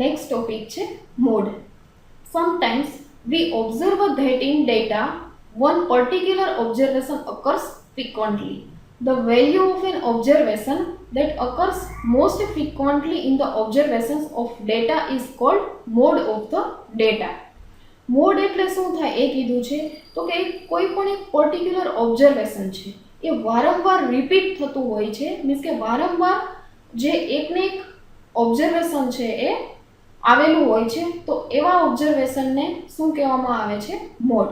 Next topic છે mode. Sometimes we observe that in data one particular observation occurs frequently. The value of an observation that occurs most frequently in the observations of data is called mode of the data. Mode એટલે શું થાય એ કીધું છે તો કે કોઈ પણ એક પર્ટિક્યુલર ઓબ્ઝર્વેશન છે એ વારંવાર રિપીટ થતું હોય છે, મીન્સ કે વારંવાર જે એકને એક ઓબ્ઝર્વેશન છે એ આવેલું હોય છે, તો એવા ઓબ્ઝર્વેશનને શું કહેવામાં આવે છે? Mode.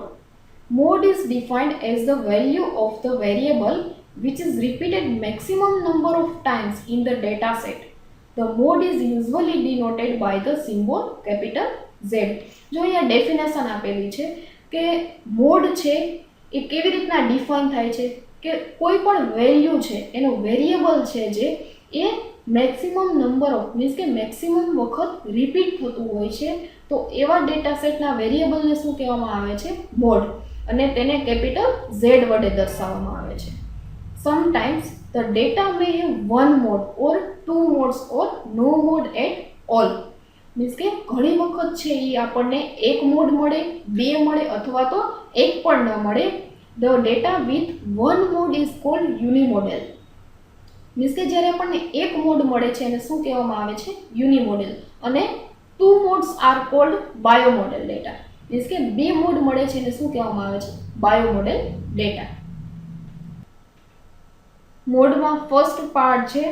Mode is defined as the value of the variable which is repeated maximum number of times in the data set. The mode is usually denoted by the symbol capital Z. જો અહીંયા definition આપેલી છે કે mode છે એ કેવી રીતના define થાય છે કે કોઈ પણ વેલ્યુ છે એનો વેરિયેબલ છે જે એ મેક્સિમમ નંબર ઓફ મીન્સ કે મેક્સિમમ વખત રિપીટ થતું હોય છે, તો એવા ડેટા સેટના વેરિયેબલને શું કહેવામાં આવે છે? મોડ. અને તેને કેપિટલ Z વડે દર્શાવવામાં આવે છે. Sometimes the data may have one mode or two modes or no mode at all. Means કે ઘણી વખત છે એ આપણને એક મોડ મળે, બે મળે અથવા તો એક પણ ન મળે. The data with one mode is called unimodal. Means કે જ્યારે આપણને એક મોડ મળે છે એને શું કહેવામાં આવે છે? યુનિમોડેલ. અને two modes are called bimodal data. Means કે બે મોડ મળે છે એને શું કહેવામાં આવે છે? બાયોમોડેલ ડેટા. મોડમાં ફર્સ્ટ પાર્ટ છે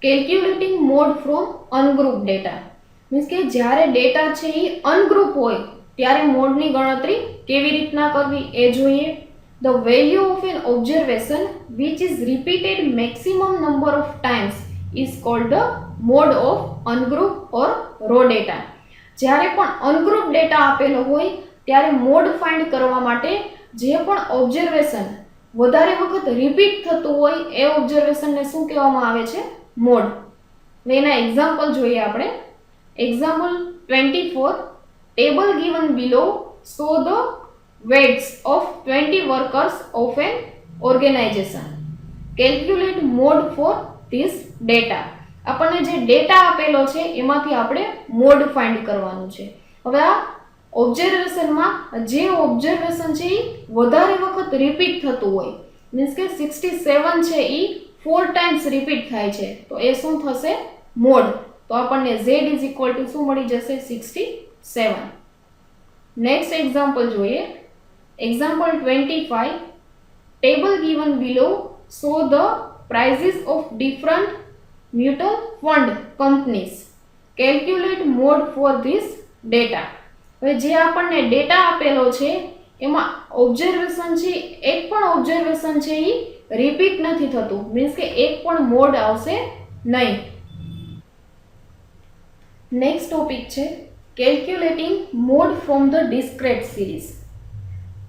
calculating mode from ungroup data. Means કે જ્યારે ડેટા છે એ અનગ્રુપ હોય ત્યારે મોડની ગણતરી કેવી રીતના કરવી એ જોઈએ. The value of an observation which is repeated maximum number of times is called the mode of ungroup or raw data. જ્યારે પણ અનગ્રુપ ડેટા આપેલો હોય ત્યારે મોડ ફાઇન્ડ કરવા માટે જે પણ ઓબ્ઝર્વેશન વધારે વખત રિપીટ થતું હોય એ ઓબ્ઝર્વેશનને શું કહેવામાં આવે છે? મોડ. એના એક્ઝામ્પલ જોઈએ આપણે. Example 24, table given below show the weights of 20 workers of an organization. Calculate mode for this data. આપણને જે ડેટા આપેલો છે એમાંથી આપણે મોડ ફાઇન્ડ કરવાનું છે. હવે આ ઓબ્ઝર્વેશનમાં જે ઓબ્ઝર્વેશન છે એ વધારે વખત રિપીટ થતું હોય, મીન્સ કે 67 છે એ 4 ટાઈમ્સ રિપીટ થાય છે, તો એ શું થશે? મોડ. તો આપણને Z ઇઝ ઇક્વલ ટુ શું મળી જશે? 67. નેક્સ્ટ એક્ઝામ્પલ જોઈએ. Example 25, table given below show the prices of different mutual fund companies. Calculate mode for this data. હવે જે આપણને ડેટા આપેલો છે એમાં ઓબ્ઝર્વેશન છે એક પણ ઓબ્ઝર્વેશન છે એ રિપીટ નથી થતું, મીન્સ કે એક પણ મોડ આવશે નહીં. નેક્સ્ટ ટોપિક છે calculating mode from the discrete series.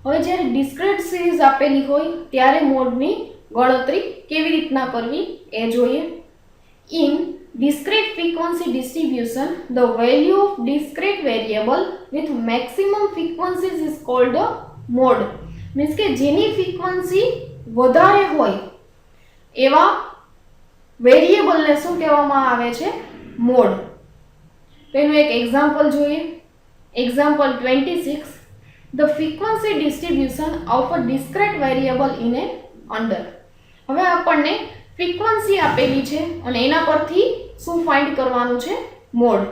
હવે જ્યારે ડિસ્ક્રેટ સિરીઝ આપેલી હોય ત્યારે મોડની ગણતરી કેવી રીતના કરવી એ જોઈએ. In discrete frequency distribution, the value of discrete variable with maximum frequencies is called a mode. Means કે જેની ફ્રીક્વન્સી વધારે હોય એવા વેરિયેબલને શું કહેવામાં આવે છે? મોડ. તો એનું એક એક્ઝામ્પલ જોઈએ. Example 26, the frequency distribution of a discrete variable in an under. હવે આપણને ફ્રીક્વન્સી આપેલી છે અને એના પરથી શું ફાઇન્ડ કરવાનું છે? મોડ.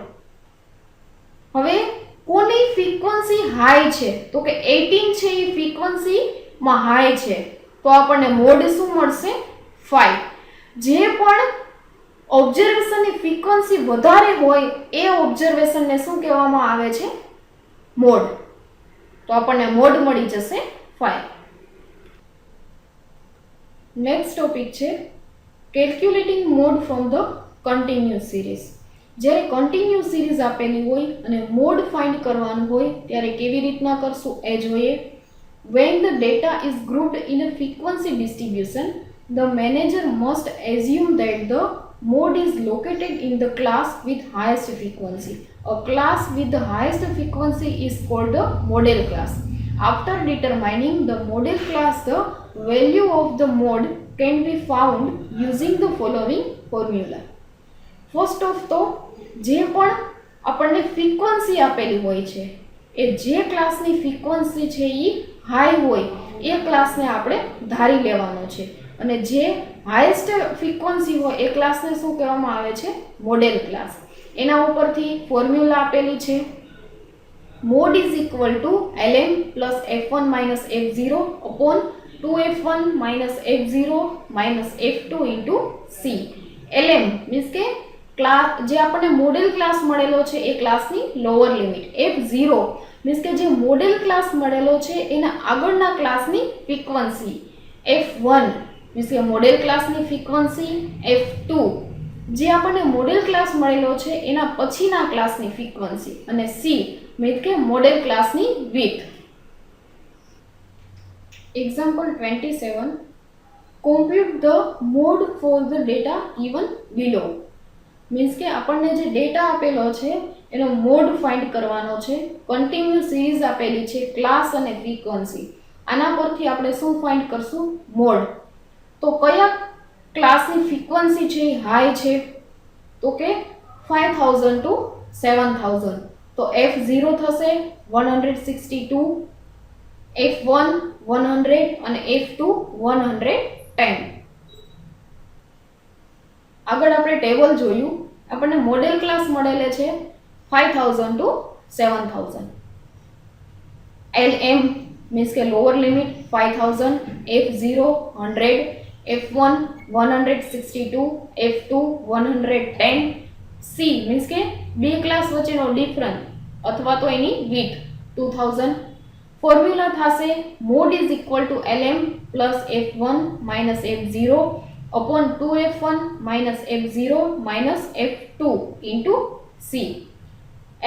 હવે કોની ફ્રીક્વન્સી હાઈ છે તો કે 18 છે એ ફ્રીક્વન્સીમાં હાઈ છે, તો આપણને મોડ શું મળશે? 5. જે પણ ઓબ્ઝર્વેશનની ફ્રીક્વન્સી વધારે હોય એ ઓબ્ઝર્વેશનને શું કહેવામાં આવે છે? મોડ. તો આપણને મોડ મળી જશે 5. નેક્સ્ટ ટોપિક છે calculating mode from the continuous series. જ્યારે કન્ટિન્યુઅસ સિરીઝ આપેલી હોય અને મોડ ફાઇન્ડ કરવાનું હોય ત્યારે કેવી રીતના કરશું એ જોઈએ. When the data is grouped in a frequency distribution, the manager must assume that the mode is located in the class with highest frequency. A class with the highest frequency is called a model class. After determining the model class, the value of the mode can be found using the following formula. First of all, જે પણ આપણને frequency આપેલી હોય છે, એ જે ક્લાસની frequency છે એ high હોય એ ક્લાસને આપણે ધારી લેવાનો છે, અને જે હાઈએસ્ટ ફ્રીક્વન્સી હોય એ ક્લાસને શું કહેવામાં આવે છે? Model class. એના ઉપરથી ફોર્મ્યુલા આપેલી છે, mod is equal to lm plus f1 minus f0 upon 2f1 minus f0 minus f2 into c. lm means કે ક્લાસ જે આપણને મોડેલ ક્લાસ મળેલો છે એ ક્લાસની લોઅર લિમિટ, f0 મીન્સ કે જે મોડેલ ક્લાસ મળેલો છે એના આગળના ક્લાસની ફ્રીક્વન્સી, f1 મીન્સ કે મોડેલ ક્લાસની ફ્રીક્વન્સી, f2 જે આપણને મોડેલ ક્લાસ મળેલો છે એના પછીના ક્લાસની ફ્રીક્વન્સી, અને c મીન્સ કે મોડેલ ક્લાસની width. Example 27, compute the mode for the data given below. Means કે આપણને જે ડેટા આપેલો છે એનો મોડ ફાઇન્ડ કરવાનો છે. કન્ટિન્યુઅસ સિરીઝ આપેલી છે, ક્લાસ અને ફ્રીક્વન્સી. આના પરથી આપણે શું ફાઇન્ડ કરશું? મોડ. તો કયા ક્લાસની ફ્રીક્વન્સી છે એ હાઈ છે? તો કે 5000 ટુ 7000. તો f0 થશે 162, f1 100 અને f2 110. આગળ આપણે ટેબલ જોયું, આપણને મોડેલ ક્લાસ મળેલે છે 5000 ટુ 7000. lm મીન્સ કે lower limit 5000, f0 100, f1 162, f2 110, c means કે બે ક્લાસ વચ્ચેનો ડિફરન્સ અથવા તો એની વિડ્થ 2000. ફોર્મ્યુલા થશે mod is equal to lm plus f1 minus f0 upon 2f1 minus f0 minus f2 into c.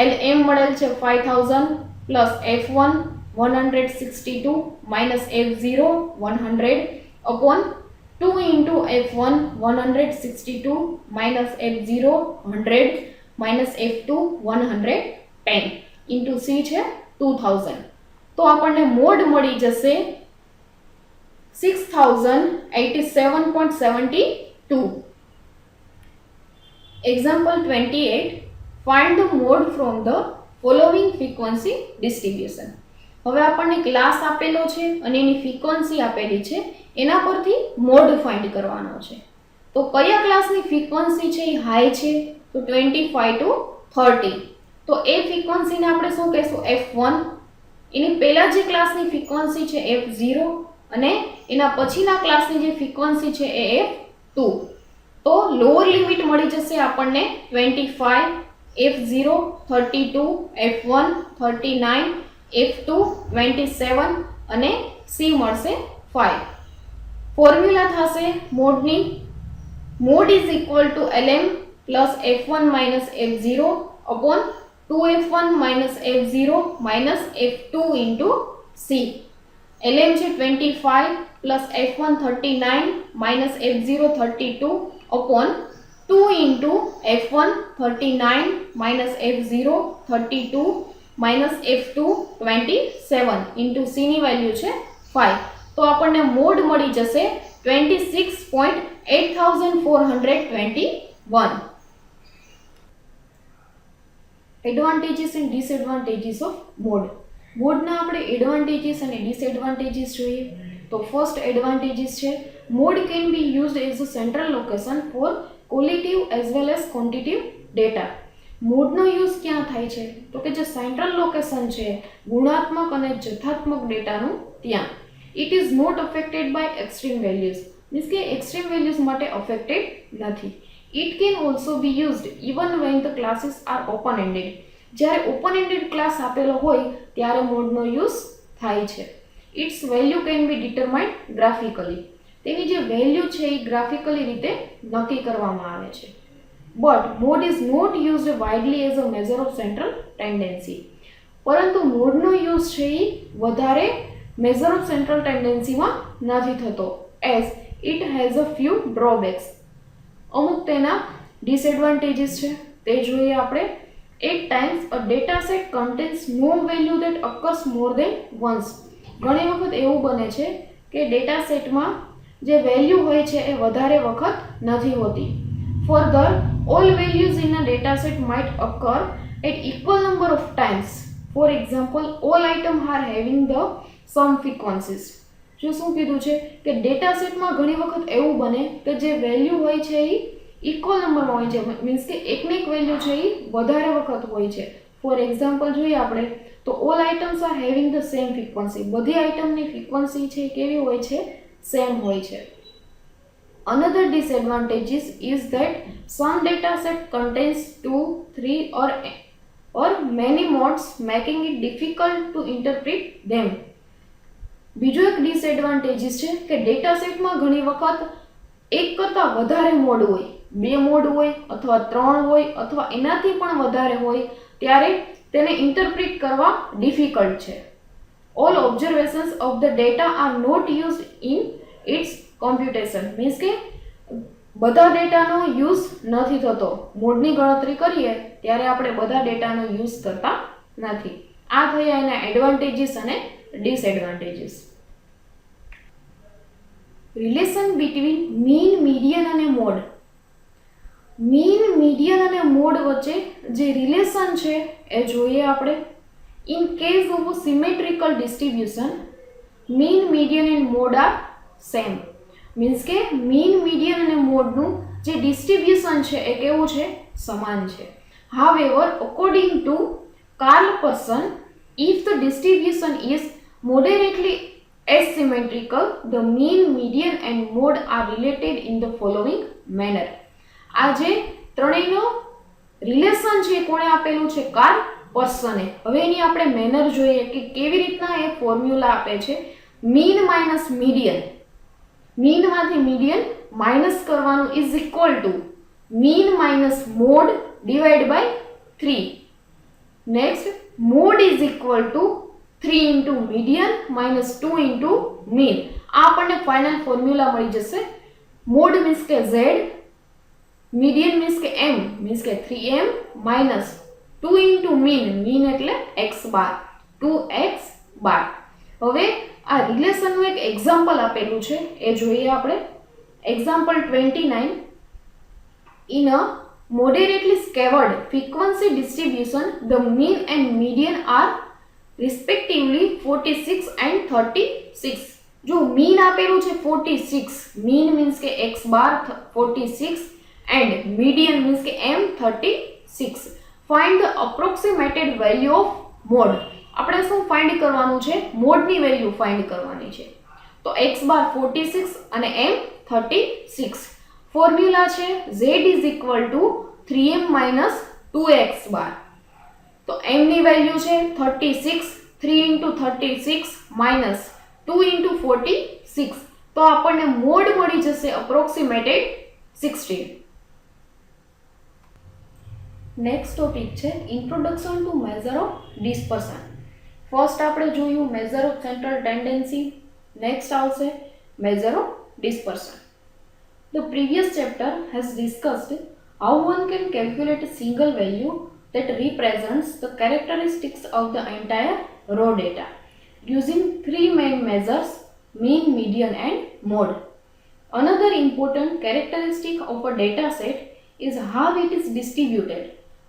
lm મળેલ છે 5000 plus f1 162 minus f0 100 upon 2 into f1 162 minus f0 100 minus f2 110 into c છે 2000. તો આપણને mode મળી જશે 6087.72. Example 28, find the mode from the following frequency distribution. હવે આપણને class આપેલો છે અને એની ફ્રીક્વન્સી આપેલી છે, એના પરથી મોડ ફાઇન્ડ કરવાનો છે. તો કયા ક્લાસની ફ્રીક્વન્સી છે એ હાઈ છે? તો 25 to 30. તો એ ફ્રીક્વન્સીને આપણે શું કહીશું? f1. એની પહેલા જે ક્લાસની ફ્રીક્વન્સી છે f0 અને એના પછીના ક્લાસની જે ફ્રીક્વન્સી છે એ f2. તો લોઅર લિમિટ મળી જશે આપણને 25, f0 32, f1 39, f2 27 અને c મળશે 5. ફોર્મ્યુલા થશે મોડની, mod is equal to lm plus f1 minus f0 upon 2f1 minus f0 minus f2 into c. lm છે 25 plus f1 39 minus f0 32 upon 2 into f1 39 minus f0 32 minus f2 27 into c ની value છે 5. તો આપણને mode મળી જશે 26.8421. Advantages and disadvantages of mode. મોડના આપણે advantages અને ડિસએડવાન્ટેજીસ જોઈએ. તો ફર્સ્ટ એડવાન્ટેજીસ છે, mode can be used as a central location for qualitative as well as quantitative data. મોડનો યુઝ ક્યાં થાય છે? તો કે જે સેન્ટ્રલ લોકેશન છે ગુણાત્મક અને જથ્થાત્મક ડેટાનું, ત્યાં. It is not affected by extreme values, means કે એક્સ્ટ્રીમ વેલ્યુઝ માટે અફેક્ટેડ નથી. It can also be used even when the classes are open-ended. જ્યારે open-ended ક્લાસ આપેલો હોય ત્યારે મોડનો યુઝ થાય છે. Its value can be determined graphically. તેની જે વેલ્યુ છે એ ગ્રાફિકલી રીતે નક્કી કરવામાં આવે છે. But mode is not used widely as a measure of central tendency. પરંતુ મોડનો યુઝ છે એ વધારે મેઝર ઓફ સેન્ટ્રલ ટેન્ડન્સીમાં નથી થતો, as it has a few drawbacks. અમુક તેના ડિસએડવાન્ટેજીસ છે તે જોઈએ આપણે. At times a data set contains no value that occurs more than once. ઘણી વખત એવું બને છે કે ડેટા સેટમાં જે વેલ્યુ હોય છે એ વધારે વખત નથી હોતી. Further, all values in a data set might occur at equal number of times. For example, all items are having the sum frequencies. જો શું કીધું છે કે ડેટા સેટમાં ઘણી વખત એવું બને કે જે વેલ્યુ હોય છે એ ઇક્વલ નંબરમાં હોય છે, મીન્સ કે એકને એક વેલ્યુ છે એ વધારે વખત હોય છે. ફોર એક્ઝામ્પલ જોઈએ આપણે તો all items are having the same frequency, બધી આઇટમની ફ્રીક્વન્સી છે કેવી હોય છે, સેમ હોય છે. Another disadvantage is that some data set contains 2, 3 or many modes, making it difficult to interpret them. બીજો એક ડિસએડવાન્ટેજીસ છે કે ડેટા સેટમાં ઘણી વખત એક કરતાં વધારે મોડ હોય, બે મોડ હોય અથવા ત્રણ હોય અથવા એનાથી પણ વધારે હોય, ત્યારે તેને ઇન્ટરપ્રિટ કરવા ડિફિકલ્ટ છે. All observations of the data are not used in its computation, means કે બધા ડેટાનો યુઝ નથી થતો. મોડની ગણતરી કરીએ ત્યારે આપણે બધા ડેટાનો યુઝ કરતા નથી. આ થયા એના એડવાન્ટેજીસ અને disadvantages. Relation between mean, median અને મોડ. મીન, મીડિયન અને મોડ વચ્ચે જે રિલેશન છે એ જોઈએ આપણે. In case of symmetrical distribution, mean, median and mode are same. Means કે મીન, મીડિયન અને મોડનું જે ડિસ્ટ્રીબ્યુશન છે એ કેવું છે, સમાન છે. However, according to Karl Pearson, if the distribution is moderately asymmetrical, the mean, median and mode are related in the following manner. આ જે ત્રણેયનો રિલેશન છે કોણે આપેલું છે, કાર્લ પર્સને. હવે એની આપણે મેનર જોઈએ કે કેવી રીતના એ ફોર્મ્યુલા આપે છે. મીન માઇનસ મીડિયન, મીનમાંથી મીડિયન માઇનસ કરવાનું is equal to mean minus mode divided by 3. Next, mode is equal to 3 into median minus 2 into mean. આ આપણને ફાઇનલ ફોર્મ્યુલા મળી જશે. મોડ મીન્સ કે z, મીડિયન મીન્સ કે m, મીન્સ કે 3m minus 2 into mean, mean એટલે x bar, 2x bar. હવે આ રિલેશનનું એક એક્ઝામ્પલ આપેલું છે એ જોઈએ આપણે. Example 29. In a moderately scattered frequency distribution, the mean and median are respectively 46 and 36. જો મીન આપેલું છે 46, મીન મીન્સ કે x bar 46 and median means કે m 36. Find the approximated value of mode. આપણે શું ફાઇન્ડ કરવાનું છે, મોડની વેલ્યુ ફાઇન્ડ કરવાની છે. તો x બાર 46 અને m 36. ફોર્મ્યુલા છે z is equal two 3m minus 2x બાર. તો m ની વેલ્યુ છે 36, 3 ઇન્ટુ 36 માઇનસ 2 ઇન્ટુ 46. તો આપણને મોડ મળી જશે અપ્રોક્સિમેટેડ 16. નેક્સ્ટ ટોપિક છે introduction to measure of dispersion. First આપણે જોયું measure of central tendency, next આવશે measure of dispersion. The previous chapter has discussed how one can calculate a single value that represents the characteristics of the entire raw data using three main measures: mean, median and mode. Another important characteristic of a data set is how it is distributed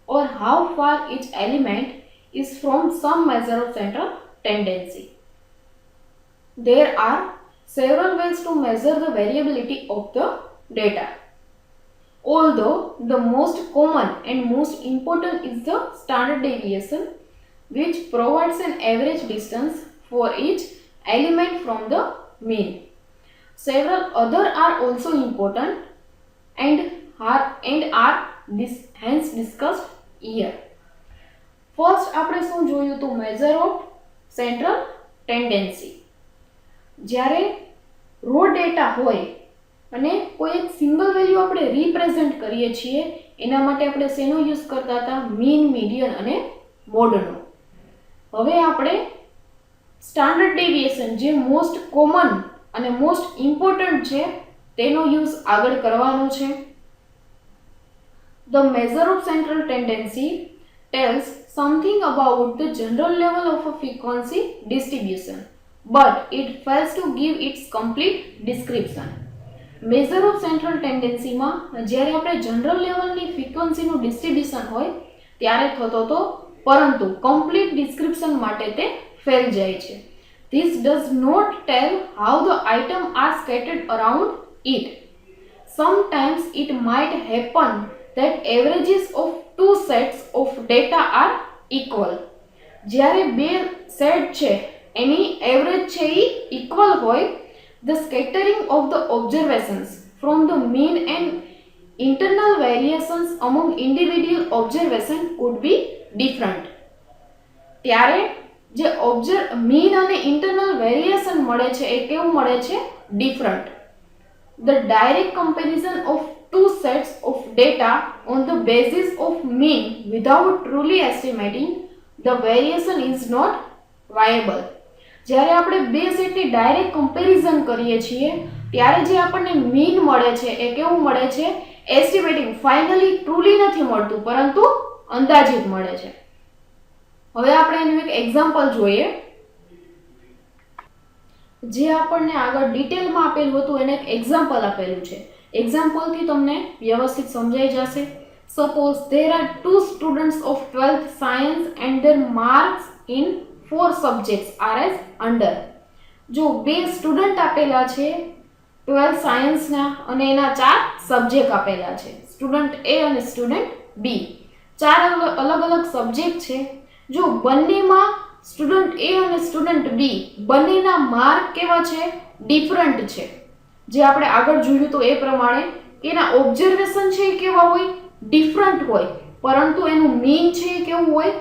or how far each element is from some measure of central tendency. There are several ways to measure the variability of the data. Although the most common and most important is the standard deviation, which provides an average distance for each element from the mean. Several other are also important and are hence discussed here. First આપણે શું જોયું તો measure of central tendency. જ્યારે raw data હોય અને કોઈ એક single value આપણે રિપ્રેઝેન્ટ કરીએ છીએ, એના માટે આપણે શેનો યુઝ કરતા હતા, મીન, મીડિયન અને મોડનો. હવે આપણે સ્ટાન્ડર્ડ ડેવિએશન જે મોસ્ટ કોમન અને મોસ્ટ ઇમ્પોર્ટન્ટ છે તેનો યુઝ આગળ કરવાનો છે. The measure of central tendency tells something about the general level of a frequency distribution, but it fails to give its complete description. Measure of central ટેન્ડન્સીમાં જ્યારે આપણે general લેવલની ફ્રીક્વન્સીનું ડિસ્ટ્રીબ્યુશન હોય ત્યારે થતો હતો, પરંતુ કમ્પ્લીટ ડિસ્ક્રિપ્શન માટે તે ફેલ જાય છે. This does not tell how the item are scattered around it. Sometimes it might happen that averages of two sets of data are equal. જ્યારે બે સેટ છે એની એવરેજ છે એ ઇક્વલ હોય, the scattering of the observations from the mean and internal variations among individual observation could be different. ત્યારે જે mean અને internal variation મળે છે એ કેવું મળે છે? Different. The direct comparison of two sets of data on the basis of mean without truly estimating the variation is not viable. જ્યારે આપણે બે સેટની ડાયરેક્ટ કમ્પેરિઝન કરીએ છીએ ત્યારે જે આપણને મીન મળે છે એ કેવું મળે છે? એસ્ટિમેટિંગ. ફાઇનલી ટ્રુલી નથી મળતું, પરંતુ અંદાજિત મળે છે. હવે આપણે એનું એક એક્ઝામ્પલ જોઈએ. જે આપણને આગળ ડિટેલમાં આપેલું હતું એને એક એક્ઝામ્પલ આપેલું છે. એક્ઝામ્પલથી તમને વ્યવસ્થિત સમજાઈ જશે. Suppose there are two students of 12th science and their marks in 4 subjects are as under. જો બે સ્ટુડન્ટ આપેલા છે 12th સાયન્સના અને એના 4 સબ્જેક્ટ આપેલા છે, સ્ટુડન્ટ એ અને સ્ટુડન્ટ બી. 4 અલગ અલગ સબ્જેક્ટ છે. જો બંનેમાં સ્ટુડન્ટ એ અને સ્ટુડન્ટ બી બંનેના માર્ક કેવા છે? ડિફરન્ટ છે. જે આપણે આગળ જોયું તો એ પ્રમાણે એના ઓબ્ઝર્વેશન છે એ કેવા હોય? ડિફરન્ટ હોય, પરંતુ એનું મીન છે એ કેવું હોય?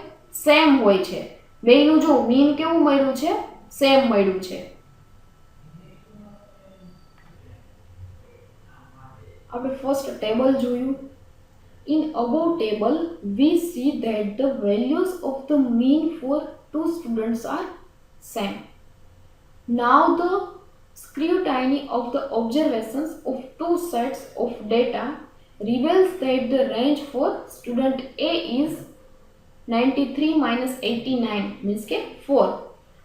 સેમ હોય છે. બેયનું જો મીન કેવું મળ્યું છે? સેમ મળ્યું છે. આપણે ફર્સ્ટ ટેબલ જોયું. In above table, we see that the values of the mean for two students are same. Now the scrutiny of the observations of two sets of data reveals that the range for student A is 93 minus 89 means 4,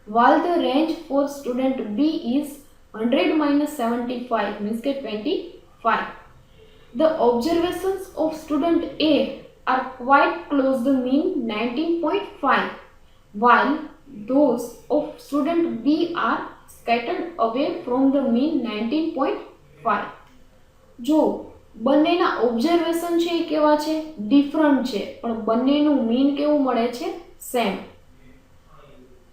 while the range for student B is 100 minus 75 means 25. The observations of student A are quite close to the mean 19.5, while those of student B are scattered away from the mean 19.5. જો બંનેના observation છે એ કેવા છે? Different છે, પણ બંનેનું mean કેવું મળે છે? સેમ.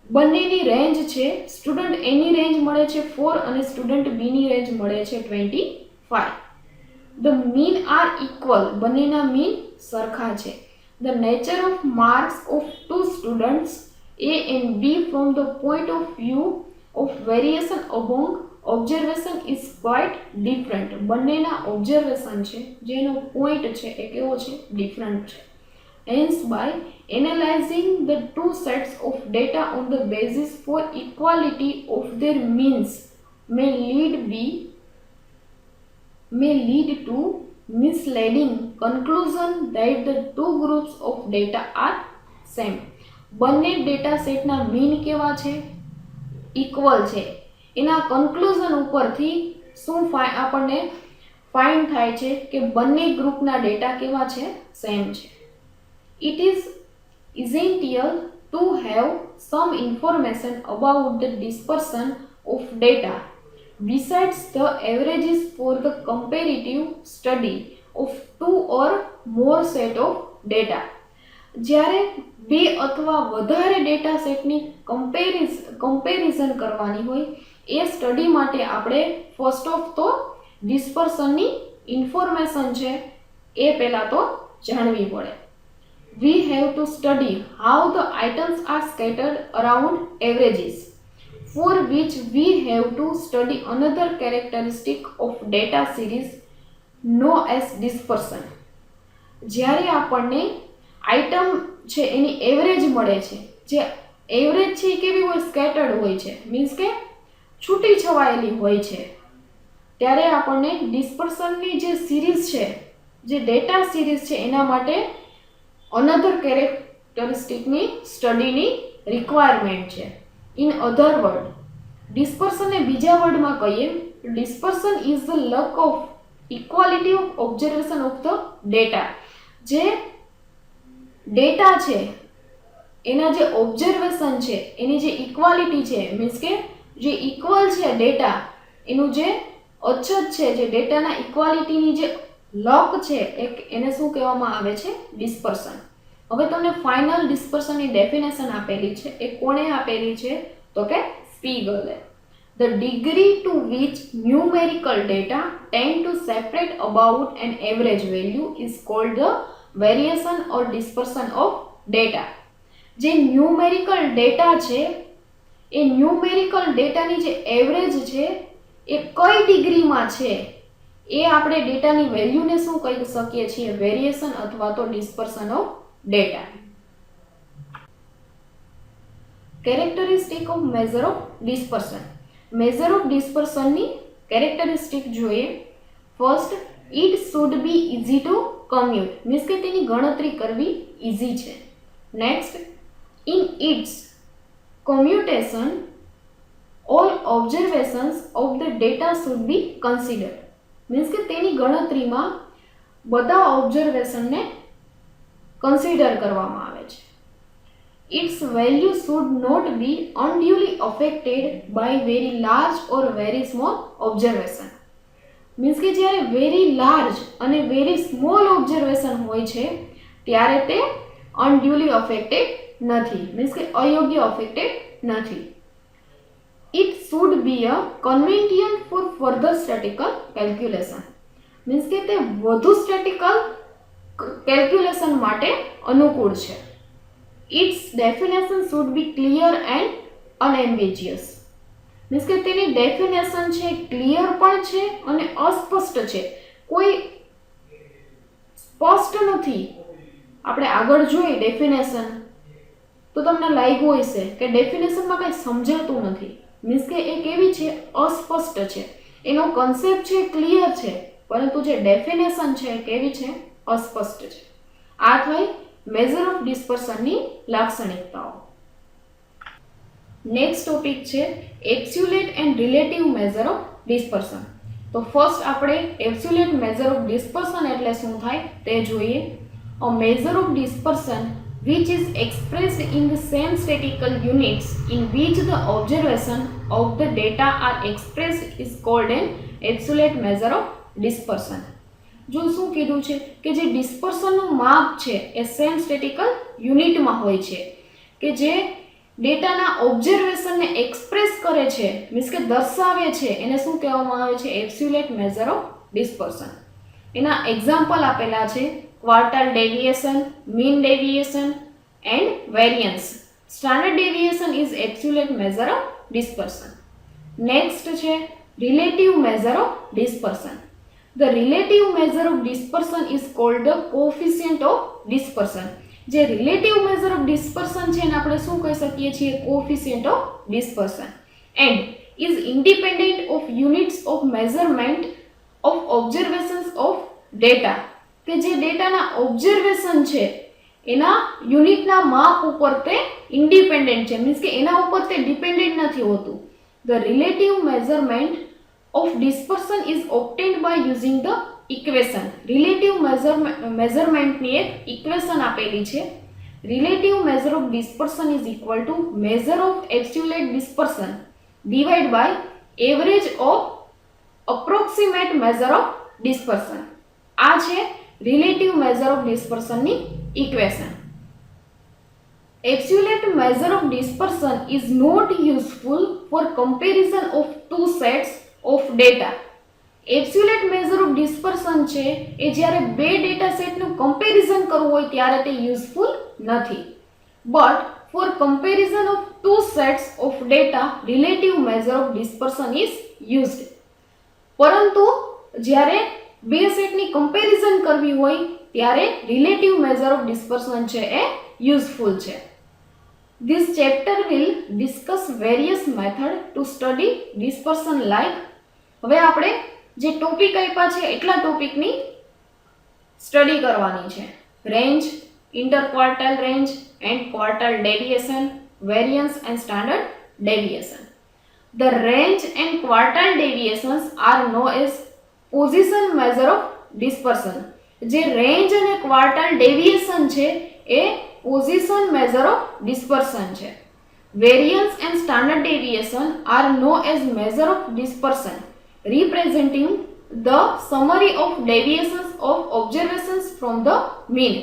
બંનેની રેન્જ છે, સ્ટુડન્ટ એ ની રેન્જ મળે છે 4 અને સ્ટુડન્ટ બી ની રેન્જ મળે છે 25. The mean are equal. બંનેના મીન સરખા છે. The nature of marks of two students A and B from the point of view of variation among observation is quite different. બંનેના ઓબ્ઝર્વેશન છે જેનો પોઈન્ટ છે એ કેવો છે? ડિફરન્ટ છે. Hence by analyzing the two sets of data on the basis for equality of their means may lead to misleading conclusion that the two groups of data are same. બંને data સેટના mean કેવા છે? Equal છે. એના conclusion ઉપરથી શું આપણને find થાય છે કે બંને ગ્રુપના ડેટા કેવા છે? સેમ છે. It is essential to have some information about the dispersion of data besides the averages for the comparative study of two or more set of data. જ્યારે બે અથવા વધારે ડેટા સેટની કમ્પેરિઝન કરવાની હોય એ સ્ટડી માટે આપણે ફર્સ્ટ ઓફ તો ડિસ્પર્સનની ઇન્ફોર્મેશન છે એ પહેલાં તો જાણવી પડે. We have to study how the items are scattered around averages, for which we have to study another characteristic of data series known as dispersion. જ્યારે આપણને આઇટમ છે એની એવરેજ મળે છે, જે એવરેજ છે એ કેવી હોય? સ્કેટર્ડ હોય છે, મીન્સ કે છૂટી છવાયેલી હોય છે. ત્યારે આપણને ડિસ્પર્સનની જે સિરીઝ છે, જે ડેટા સિરીઝ છે એના માટે અનધર કેરેક્ટરિસ્ટિકની સ્ટડીની રિક્વાયરમેન્ટ છે. ઇન અધર વર્ડ, ડિસ્પર્સનને બીજા વર્ડમાં કહીએ, dispersion is the lack of equality of observation of the data. જે ડેટા છે એના જે ઓબ્ઝર્વેશન છે એની જે ઇક્વાલિટી છે મીન્સ કે જે ઇક્વલ છે ડેટા એનું જે અછત છે જે ડેટાના ઇક્વાલિટીની જે લક છે એને શું કહેવામાં આવે છે ડિસ્પર્સન. હવે તમને ફાઇનલ ડિસ્પર્સનની ડેફિનેશન આપેલી છે એ કોણે આપેલી છે તો કે સ્પીગલે. The degree to which numerical data tend to separate about an average value is called the variation or dispersion of data. જે ન્યુમેરિકલ ડેટા છે એ ન્યુમેરિકલ ડેટાની જે એવરેજ છે એ કઈ ડિગ્રીમાં છે એ આપણે ડેટાની વેલ્યુને શું કહી શકીએ છીએ વેરિએશન અથવા તો dispersion of data. Characteristic of measure of dispersion. Measure of ડિસ્પર્સનની કેરેક્ટરિસ્ટિક જોઈએ. First, it should be easy to compute means કે તેની ગણતરી કરવી ઇઝી છે. Next, in its computation all observations of the data should be considered means કે તેની ગણતરીમાં બધા ઓબ્ઝર્વેશનને કન્સિડર કરવામાં આવે છે. Its value should not be unduly affected by very large or very small observation. Means કે જ્યારે વેરી લાર્જ અને વેરી સ્મોલ ઓબ્ઝર્વેશન હોય છે ત્યારે તે અનડ્યુલી અફેક્ટેડ નથી મીન્સ કે અયોગ્ય અફેક્ટેડ નથી. It should be a convenient for further statistical calculation. Means કે તે વધુ સ્ટેટિકલ કેલ્ક્યુલેશન માટે અનુકૂળ છે. Its definition should be clear and unambiguous. Means કે તેની ડેફિનેશન છે ક્લિયર પણ છે અને અસ્પષ્ટ છે, કોઈ સ્પષ્ટ નથી. આપણે આગળ જોઈએ ડેફિનેશન તો તમને લાગ્યું હશે કે ડેફિનેશનમાં કંઈ સમજાતું નથી મીન્સ કે એ કેવી છે અસ્પષ્ટ છે. એનો કન્સેપ્ટ છે ક્લિયર છે પરંતુ જે ડેફિનેશન છે કેવી છે અસ્પષ્ટ છે. આ થઈ મેઝર ઓફ ડિસ્પર્સનની લાક્ષણિકતાઓ. નેક્સ્ટ ટોપિક છે absolute and relative measure of dispersion. તો ફર્સ્ટ આપણે એબ્સોલ્યુટ મેઝર ઓફ ડિસ્પર્સન એટલે શું થાય તે જોઈએ. A measure of dispersion which is expressed in the same statistical units in which the observation of the data are expressed is called an absolute measure of dispersion. જો શું કીધું છે કે જે ડિસ્પર્સનનું માપ છે એ સેમ સ્ટેટિકલ યુનિટમાં હોય છે કે જે ડેટાના ઓબ્ઝર્વેશનને એક્સપ્રેસ કરે છે મીન્સ કે દર્શાવે છે એને શું કહેવામાં આવે છે એબ્સોલ્યુટ મેઝર ઓફ ડિસ્પર્સન. એના એક્ઝામ્પલ આપેલા છે quartile deviation, mean deviation and variance. Standard deviation is absolute measure of dispersion. Next છે relative measure of dispersion. The relative measure of dispersion is called the coefficient of dispersion. જે relative measure of dispersion છે એને આપણે શું કહી શકીએ છીએ coefficient of dispersion and is independent of units of measurement of observations of data. કે જે ડેટાના ઓબ્ઝર્વેશન છે એના યુનિટના માપ ઉપર તે ઇન્ડિપેન્ડન્ટ છે મીન્સ કે એના ઉપર તે ડિપેન્ડન્ટ નથી હોતું. The relative measurement of dispersion is obtained by using the equation. Relative measurement ની એક ઇક્વેશન આપેલી છે. Relative measure of dispersion is equal to measure of absolute dispersion divided by average of approximate measure of dispersion. આ છે relative measure of dispersion ની equation. Absolute measure of dispersion is not useful for comparison of two sets of data. Absolute measure of dispersion છે એ જ્યારે બે data સેટનું comparison કરવું હોય ત્યારે તે યુઝફુલ નથી. But for comparison of two sets of data relative measure of dispersion is used. પરંતુ જ્યારે બે સેટની કમ્પેરિઝન કરવી હોય ત્યારે રિલેટિવ મેઝર ઓફ ડિસ્પર્સન છે એ યુઝફુલ છે. This chapter will discuss various methods to study dispersion like. હવે આપણે જે ટોપિક આપ્યા છે એટલા ટોપિકની સ્ટડી કરવાની છે. Range, interquartile range and quartile deviation, variance and standard deviation. The range and quartile deviations are known as position measure of dispersion. જે range અને ક્વાર્ટાઇલ ડેવિએશન છે એ પોઝિશન મેઝર ઓફ ડિસ્પર્સન છે. Variance and standard deviation are known as measure of dispersion representing the summary of deviations of observations from the mean.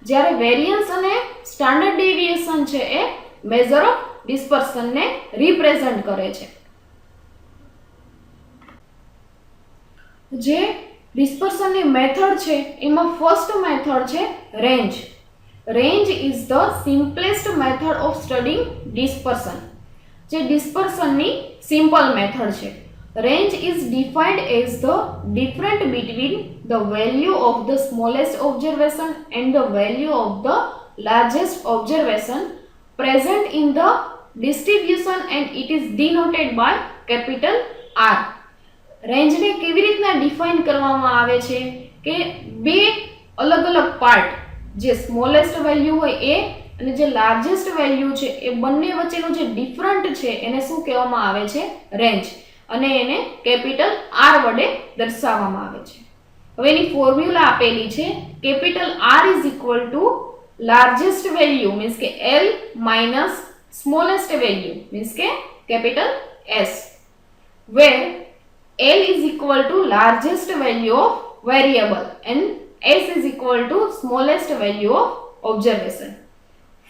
જ્યારે variance અને standard deviation છે એ measure of ડિસ્પર્સન ને represent કરે છે. જે ડિસ્પર્સનની મેથડ છે એમાં ફર્સ્ટ મેથડ છે range. Range is the simplest method of studying dispersion. જે ડિસ્પર્સનની સિમ્પલ મેથડ છે. Range is defined as the difference between the value of the smallest observation and the value of the largest observation present in the distribution, and it is denoted by capital R. Range ને કેવી રીતના define કરવામાં આવે છે કે બે અલગ અલગ પાર્ટ, જે સ્મોલેસ્ટ વેલ્યુ હોય એ અને જે લાર્જેસ્ટ વેલ્યુ છે એ બંને વચ્ચેનો જે ડિફરન્ટ છે એને શું કહેવામાં આવે છે? રેન્જ. અને એને કેપિટલ આર વડે દર્શાવવામાં આવે છે. હવે એની ફોર્મ્યુલા આપેલી છે. Capital R is equal to largest value means કે L minus smallest value means કે capital S, where L is equal to largest value of variable and S is equal to smallest value of observation.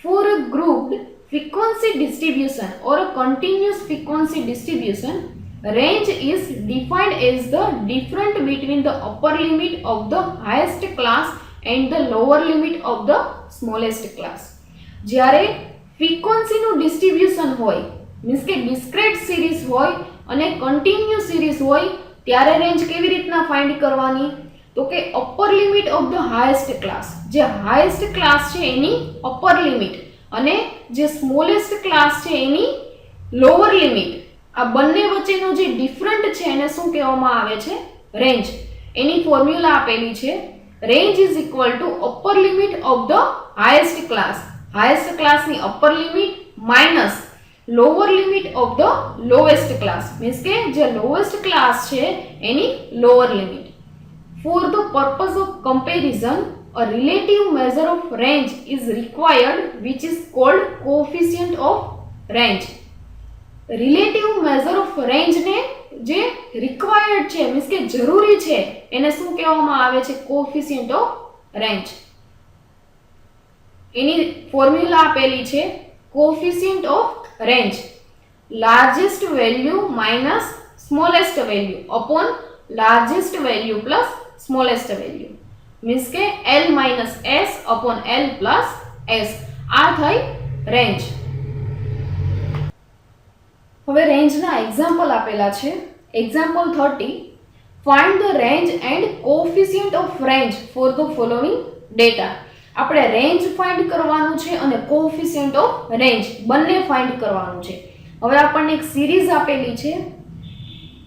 For a grouped frequency distribution or a continuous frequency distribution, range is defined as the difference between the upper limit of the highest class and the lower limit of the smallest class. જ્યારે ફ્રીક્વન્સીનું distribution હોય means કે discrete series હોય અને continuous series હોય ત્યારે range કેવી રીતના ફાઇન્ડ કરવાની? તો કે upper limit of the highest class, જે હાઈએસ્ટ ક્લાસ છે એની અપર લિમિટ અને જે સ્મોલેસ્ટ ક્લાસ છે એની લોઅર લિમિટ, આ બંને વચ્ચેનો જે ડિફરન્ટ છે એને શું કહેવામાં આવે છે? રેન્જ. એની ફોર્મ્યુલા આપેલી છે. Range is equal to upper limit of the highest class, highest ક્લાસની upper limit minus lower limit of the lowest class means કે જે લોએસ્ટ ક્લાસ છે એની lower limit. For the purpose of comparison a relative measure of range is required which is called coefficient of range. Relative measure of range ને જે required છે means કે જરૂરી છે એને શું કહેવામાં આવે છે? Coefficient of range. Any formula આપેલી છે. Coefficient of range largest value minus smallest value upon largest value plus smallest value means કે L minus S upon L plus S. આ થઈ રેન્જ. હવે રેન્જના એક્ઝામ્પલ આપેલા છે. Example 30, find the range and coefficient of range for the following data. આપણે range find કરવાનું છે અને કોએફિશિયન્ટ ઓફ રેન્જ બંને ફાઇન્ડ કરવાનું છે. હવે આપણને એક સિરીઝ આપેલી છે.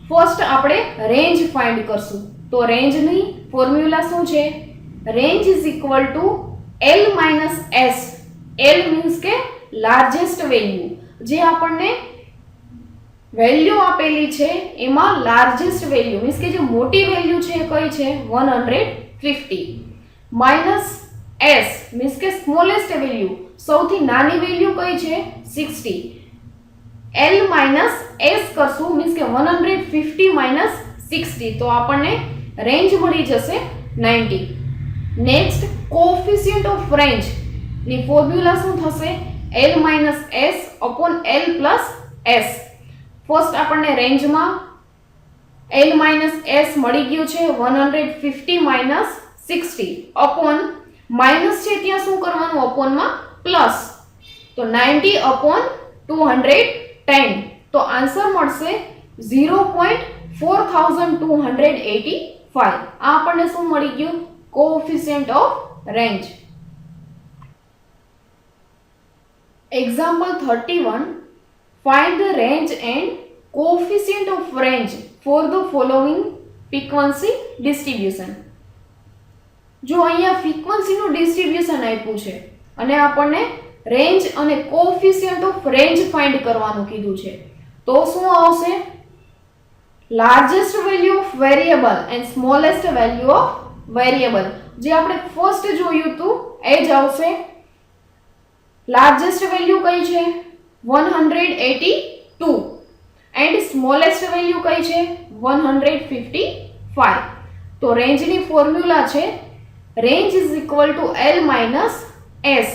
ફર્સ્ટ આપણે રેન્જ ફાઇન્ડ કરશું. તો રેન્જની ફોર્મ્યુલા શું છે? Range is equal two L minus S. L means કે લાર્જેસ્ટ વેલ્યુ, જે આપણને વેલ્યુ આપેલી છે એમાં લાર્જેસ્ટ વેલ્યુ મીન્સ કે જે મોટી વેલ્યુ છે કઈ છે? 150 માઇનસ S મીન્સ કે સ્મોલેસ્ટ વેલ્યુ, સૌથી નાની વેલ્યુ કઈ છે? 60. L માઇનસ S કરશું મીન્સ કે 150 માઇનસ 60 તો આપણને રેન્જ મળી જશે 90. નેક્સ્ટ કોએફિશિયન્ટ ઓફ રેન્જ ની ફોર્મ્યુલા શું થશે? L minus S upon L plus S. First આપણને રેન્જમાં L માઇનસ S મળી ગયું છે 150 માઇનસ 60 અપોન માઇનસ છે ત્યાં શું કરવાનું? અપોનમાં પ્લસ, તો 90 અપોન 210 તો આન્સર મળશે 0.4285. આ આપણને શું મળી ગયું? Coefficient of range. Example 31, find the range and coefficient of range for the following frequency distribution. જો અહીંયા ફ્રીક્વન્સીનું ડિસ્ટ્રીબ્યુશન આપ્યું છે અને આપણને રેન્જ અને કોએફિશિયન્ટ ઓફ રેન્જ ફાઇન્ડ કરવાનું કીધું છે તો શું આવશે? Largest value of variable and smallest value of variable. જે આપણે ફર્સ્ટ જોયું હતું એ જ આવશે. લાર્જેસ્ટ વેલ્યુ કઈ છે 182 એન્ડ સ્મોલેસ્ટ વેલ્યુ કઈ છે 155. તો રેન્જની ફોર્મ્યુલા છે range is equal two L minus S,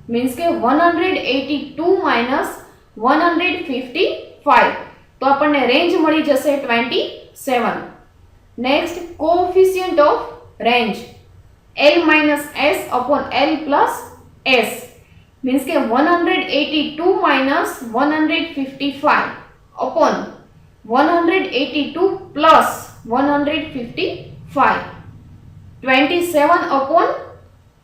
means કે 182 માઇનસ 155. તો આપણને રેન્જ મળી જશે 27. Next coefficient of range L minus S upon L plus S, means કે 182 માઇનસ 155 અપોન 182 પ્લસ 155, 27 અપોન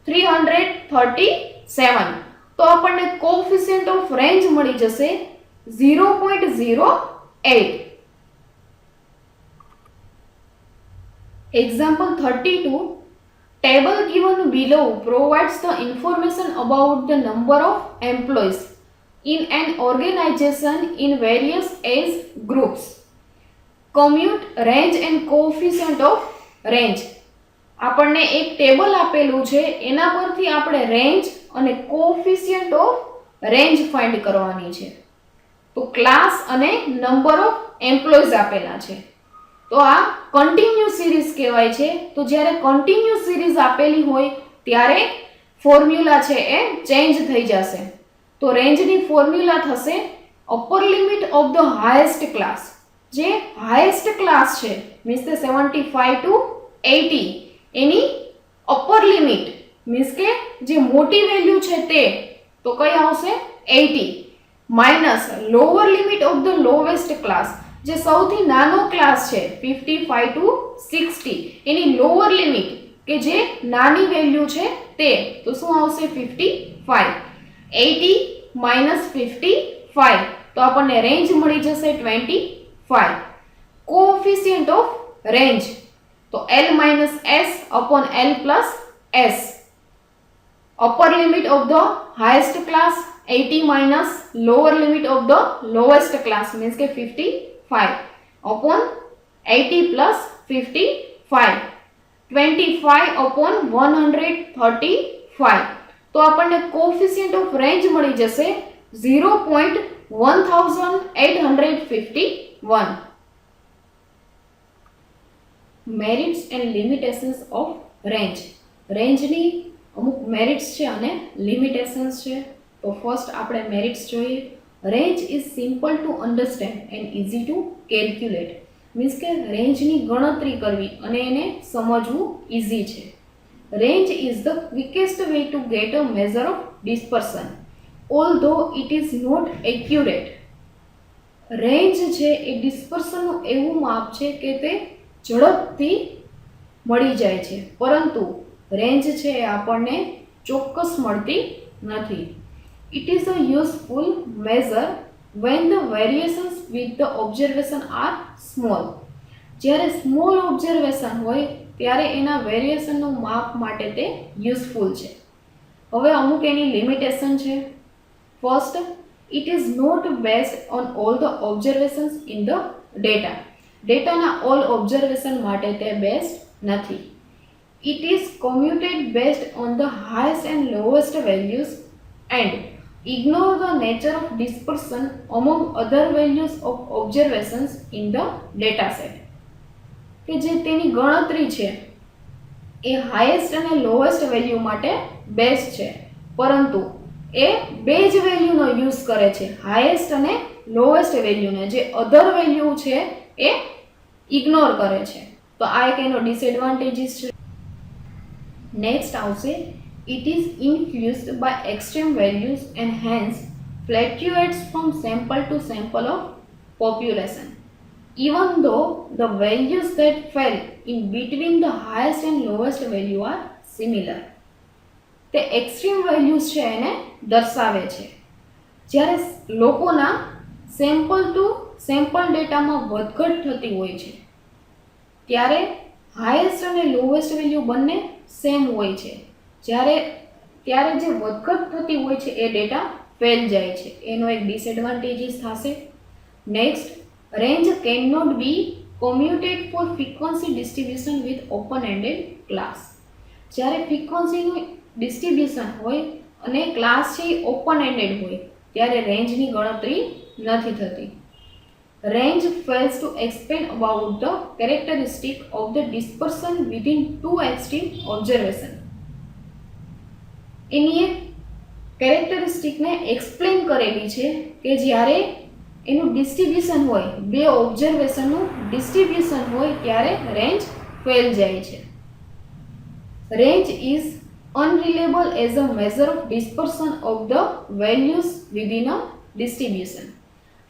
337. તો આપણને કોએફિશિયન્ટ ઓફ રેન્જ મળી જશે 0.08. Example 32. Table given below provides the information about the number of employees in an organization in various age groups. Compute range and coefficient of range. આપણને એક table આપેલું છે, એના પરથી આપણે રેન્જ અને કોએફિશિયન્ટ ઓફ રેન્જ ફાઇન્ડ કરવાની છે. તો ક્લાસ અને નંબર ઓફ એમ્પ્લોઈઝ આપેલા છે. તો આ કન્ટિન્યુઅસ સિરીઝ કહેવાય છે. તો જ્યારે કન્ટિન્યુઅસ સિરીઝ આપેલી હોય ત્યારે ફોર્મ્યુલા છે એ ચેન્જ થઈ જશે. તો રેન્જની ફોર્મ્યુલા થશે upper limit of the highest class. જે હાઈએસ્ટ ક્લાસ છે મીન્સ કે 75 ટુ 80 એની અપર લિમિટ મીન્સ કે જે મોટી વેલ્યુ છે તે તો કઈ આવશે 80 minus lower limit of the lowest class, જે સૌથી નાનો ક્લાસ છે 55 ટુ 60 એની લોઅર લિમિટ કે જે નાની વેલ્યુ છે તે તો શું આવશે 55. 80 માઇનસ 55 તો આપણને રેન્જ મળી જશે 25. કોએફિશિયન્ટ ઓફ રેન્જ તો L minus S upon L plus S. Upper limit of the highest class 80 minus lower limit of the lowest class means के 55 upon 80 plus 55, 25 upon 135. तो આપણને કોએફિશિયન્ટ ઓફ રેન્જ મળી જશે 0.1851. Merits and limitations of range. રેન્જની અમુક merits છે અને limitations છે. તો ફર્સ્ટ આપણે મેરિટ્સ જોઈએ. Range is simple to understand and easy to calculate, means કે રેન્જની ગણતરી કરવી અને એને સમજવું ઇઝી છે. Range is the quickest way to get a measure of dispersion although it is not accurate. Range છે એ ડિસ્પર્સનનું એવું માપ છે કે તે ઝડપથી મળી જાય છે, પરંતુ રેન્જ છે એ આપણને ચોક્કસ મળતી નથી. It is a useful measure when the variations with the observation are small. જ્યારે સ્મોલ ઓબ્ઝર્વેશન હોય ત્યારે એના વેરિએશનનું માપ માટે તે યુઝફુલ છે. હવે અમુક એની લિમિટેશન છે. First, it is not based on all the observations in the data. ડેટાના ઓલ ઓબ્ઝર્વેશન માટે તે બેસ્ટ નથી. It is commuted based on the highest and lowest values and ignore the nature of dispersion among other values of observations in the data set. કે જે તેની ગણતરી છે એ highest અને લોએસ્ટ વેલ્યુ માટે બેસ્ટ છે, પરંતુ એ બે જ વેલ્યુનો યુઝ કરે છે, હાઈએસ્ટ અને લોએસ્ટ વેલ્યુને. જે અધર વેલ્યુ છે એ ઇગ્નોર કરે છે. તો આ એક એનો ડિસએડવાન્ટેજીસ છે. નેક્સ્ટ આવશે it is influenced by extreme values and hence fluctuates from sample to sample of population, even though the values that fall in between the highest and lowest value are similar. તે extreme values છે એને દર્શાવે છે. જ્યારે લોકોના sample two sample ડેટામાં વધઘટ થતી હોય છે ત્યારે હાઈએસ્ટ અને લોએસ્ટ વેલ્યુ બંને સેમ હોય છે. ત્યારે જે વધઘટ થતી હોય છે એ ડેટા ફેલ જાય છે, એનો એક ડિસએડવાન્ટેજીસ થશે. Next, range can not be computed for frequency distribution with open ended class. જ્યારે ફ્રીક્વન્સીનું ડિસ્ટ્રીબ્યુશન હોય અને ક્લાસ છે એ ઓપન એન્ડેડ હોય ત્યારે રેન્જની ગણતરી નથી થતી. Range fails to explain about the characteristic of the dispersion within two extreme observation. એની એક કેરેક્ટરિસ્ટિકને એક્સપ્લેન કરેલી છે કે જ્યારે એનું ડિસ્ટ્રીબ્યુશન હોય, બે ઓબ્ઝર્વેશનનું ડિસ્ટ્રીબ્યુશન હોય ત્યારે રેન્જ ફેલ જાય છે. Range is unreliable as a measure of dispersion of the values within a distribution.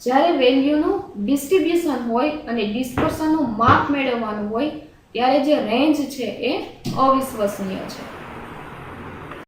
જ્યારે વેલ્યુનું ડિસ્ટ્રીબ્યુશન હોય અને ડિસ્પર્શનનું માપ મેળવવાનું હોય ત્યારે જે રેન્જ છે એ અવિશ્વસનીય છે.